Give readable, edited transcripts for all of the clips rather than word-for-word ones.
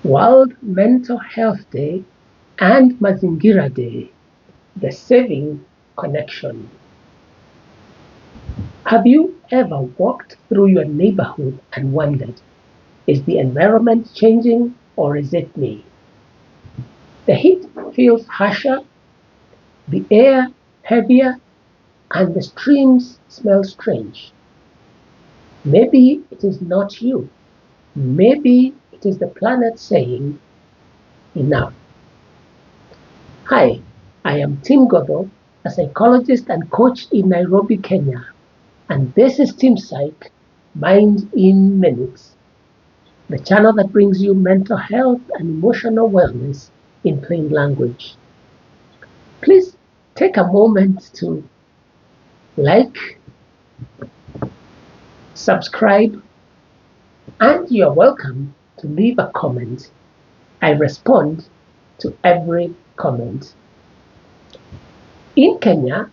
World Mental Health Day and Mazingira Day, the saving connection. Have you ever walked through your neighborhood and wondered, is the environment changing or is it me? The heat feels harsher, the air heavier, and the streams smell strange. Maybe it is not you. Maybe it is the planet saying, enough. Hi, I am Tim Godel, a psychologist and coach in Nairobi, Kenya, and this is TimPsych, Mind in Minutes, the channel that brings you mental health and emotional wellness in plain language. Please take a moment to like, subscribe, and you're welcome to leave a comment. I respond to every comment. In Kenya,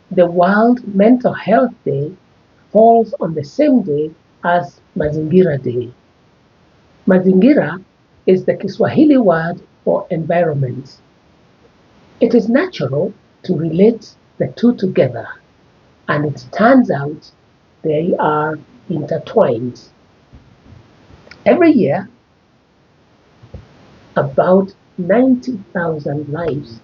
the World Mental Health Day falls on the same day as Mazingira Day. Mazingira is the Kiswahili word for environment. It is natural to relate the two together, and it turns out they are intertwined. Every year, about 90,000 lives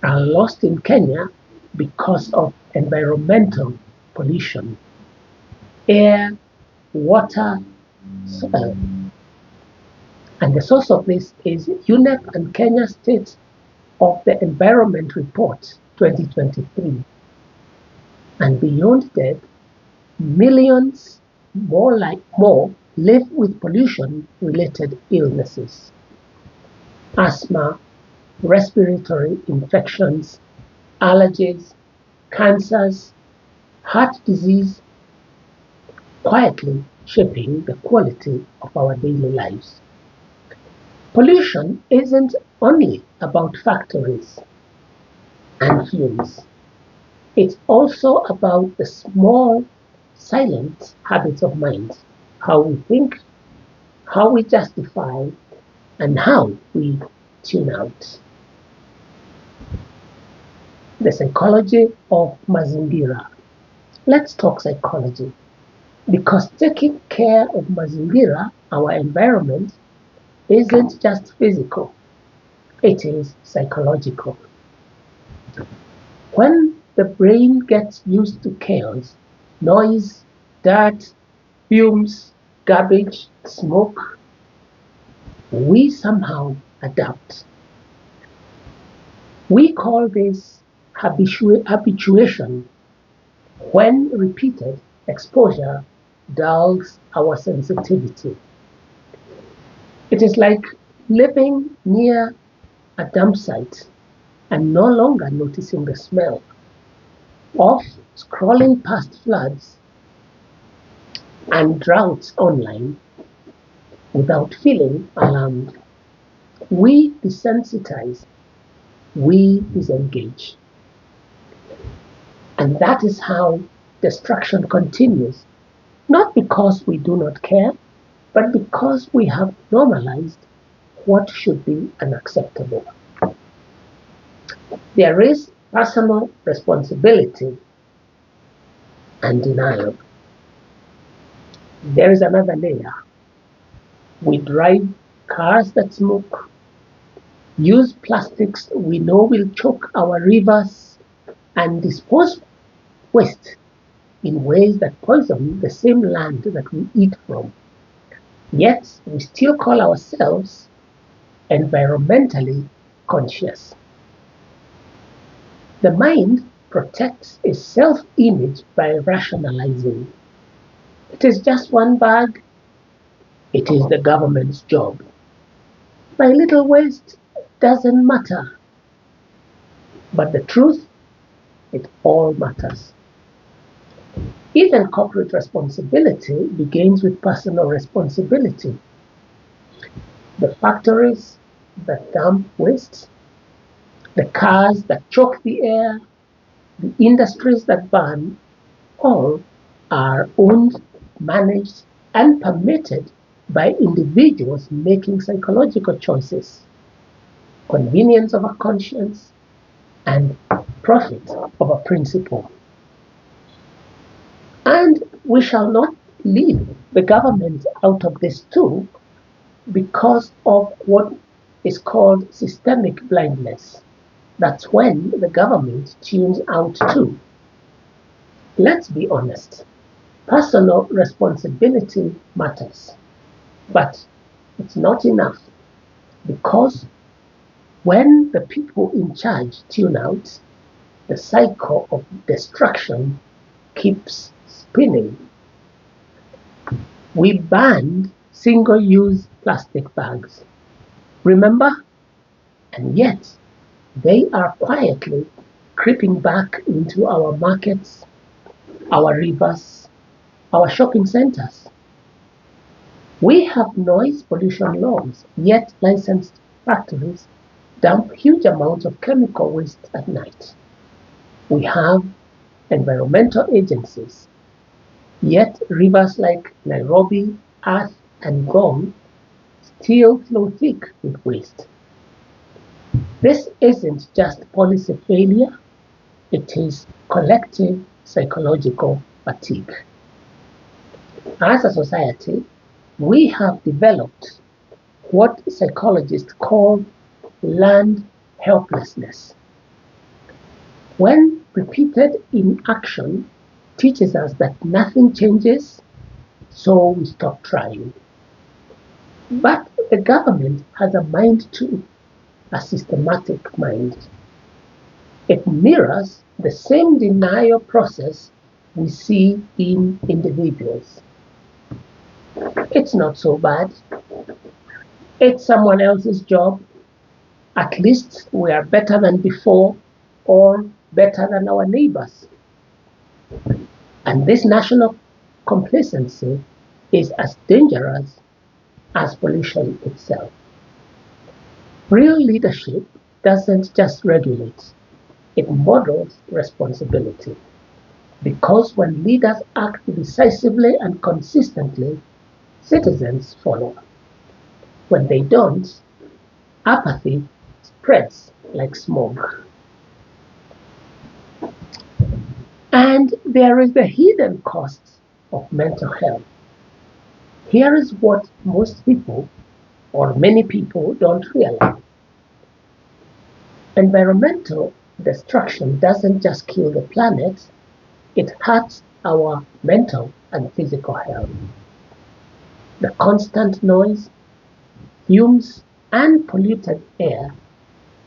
are lost in Kenya because of environmental pollution. Air, water, soil. And the source of this is UNEP and Kenya State of the Environment Report 2023. And beyond that, millions more live with pollution-related illnesses. Asthma, respiratory infections, allergies, cancers, heart disease, quietly shaping the quality of our daily lives. Pollution isn't only about factories and fumes. It's also about the small, silent habits of mind, how we think, how we justify, and how we tune out. The psychology of Mazingira. Let's talk psychology. Because taking care of Mazingira, our environment, isn't just physical, it is psychological. When the brain gets used to chaos, noise, dirt, fumes, garbage, smoke, we somehow adapt. We call this habituation. When repeated exposure dulls our sensitivity. It is like living near a dump site and no longer noticing the smell, of scrolling past floods and droughts online without feeling alarmed. We desensitize, we disengage. And that is how destruction continues, not because we do not care, but because we have normalized what should be unacceptable. There is personal responsibility and denial. There is another layer. We drive cars that smoke, use plastics we know will choke our rivers, and dispose waste in ways that poison the same land that we eat from. Yet we still call ourselves environmentally conscious. The mind protects its self-image by rationalizing. It is just one bag. It is the government's job. My little waste doesn't matter. But the truth, it all matters. Even corporate responsibility begins with personal responsibility. The factories that dump waste, the cars that choke the air, the industries that burn, all are owned, managed, and permitted by individuals making psychological choices, convenience over conscience, and profit over principle. And we shall not leave the government out of this too because of what is called systemic blindness. That's when the government tunes out too. Let's be honest. Personal responsibility matters, but it's not enough because when the people in charge tune out, the cycle of destruction keeps spinning. We banned single-use plastic bags, remember? And yet, they are quietly creeping back into our markets, our rivers, our shopping centers. We have noise pollution laws, yet licensed factories dump huge amounts of chemical waste at night. We have environmental agencies, yet rivers like Nairobi, Athi, and Ngong still flow thick with waste. This isn't just policy failure, it is collective psychological fatigue. As a society, we have developed what psychologists call learned helplessness. When repeated inaction teaches us that nothing changes, so we stop trying. But the government has a mind too, a systematic mind. It mirrors the same denial process we see in individuals. It's not so bad. It's someone else's job. At least we are better than before or better than our neighbors. And this national complacency is as dangerous as pollution itself. Real leadership doesn't just regulate, it models responsibility. Because when leaders act decisively and consistently, citizens follow. When they don't, apathy spreads like smoke. And there is the hidden costs of mental health. Here is what most people, or many people, don't realize. Environmental destruction doesn't just kill the planet, it hurts our mental and physical health. The constant noise, fumes, and polluted air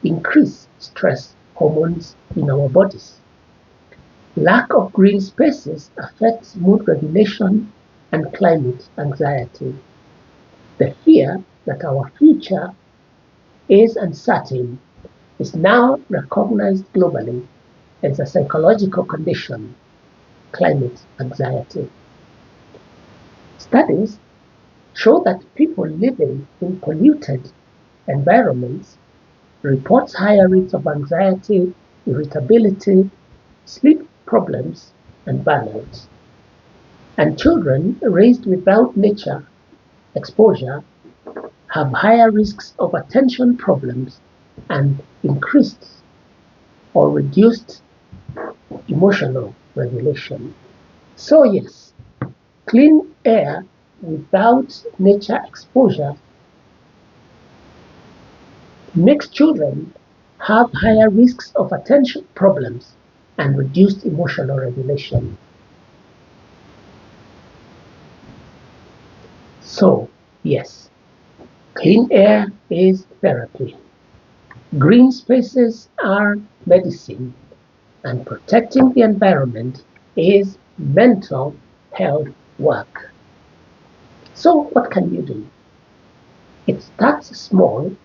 increase stress hormones in our bodies. Lack of green spaces affects mood regulation and climate anxiety. The fear that our future is uncertain is now recognized globally as a psychological condition, climate anxiety. Studies show that people living in polluted environments report higher rates of anxiety, irritability, sleep problems, and burnout. And children raised without nature exposure have higher risks of attention problems and increased or reduced emotional regulation. So yes, clean air without nature exposure makes children have higher risks of attention problems and reduced emotional regulation. So, yes, clean air is therapy. Green spaces are medicine, and protecting the environment is mental health work. So, what can you do? It starts small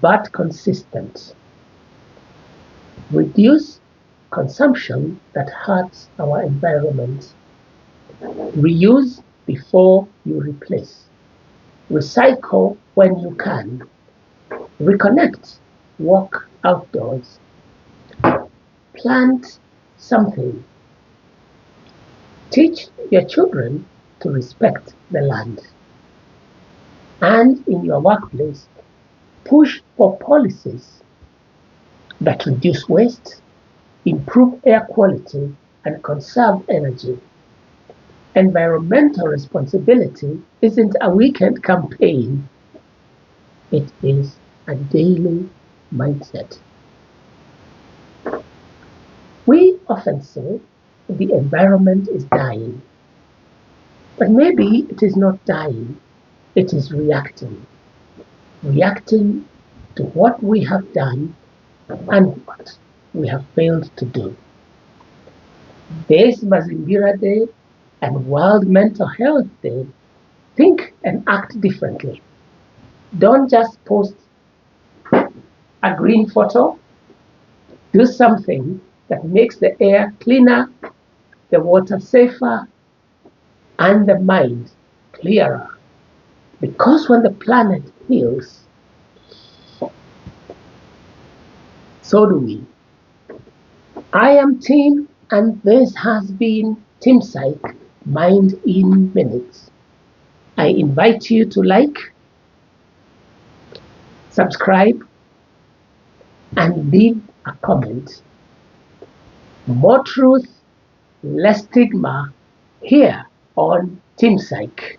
but consistent. Reduce consumption that hurts our environment. Reuse before you replace. Recycle when you can. Reconnect. Walk outdoors. Plant something. Teach your children to respect the land. And in your workplace, push for policies that reduce waste, improve air quality, and conserve energy. Environmental responsibility isn't a weekend campaign, it is a daily mindset. We often say the environment is dying, but maybe it is not dying, it is reacting. Reacting to what we have done and what we have failed to do. This Mazingira Day and World Mental Health Day, think and act differently. Don't just post a green photo, do something that makes the air cleaner, the water safer, and the mind clearer. Because when the planet heals, so do we. I am Tim, and this has been TimPsych Mind in Minutes. I invite you to like, subscribe, and leave a comment. More truth, less stigma here on TimPsych.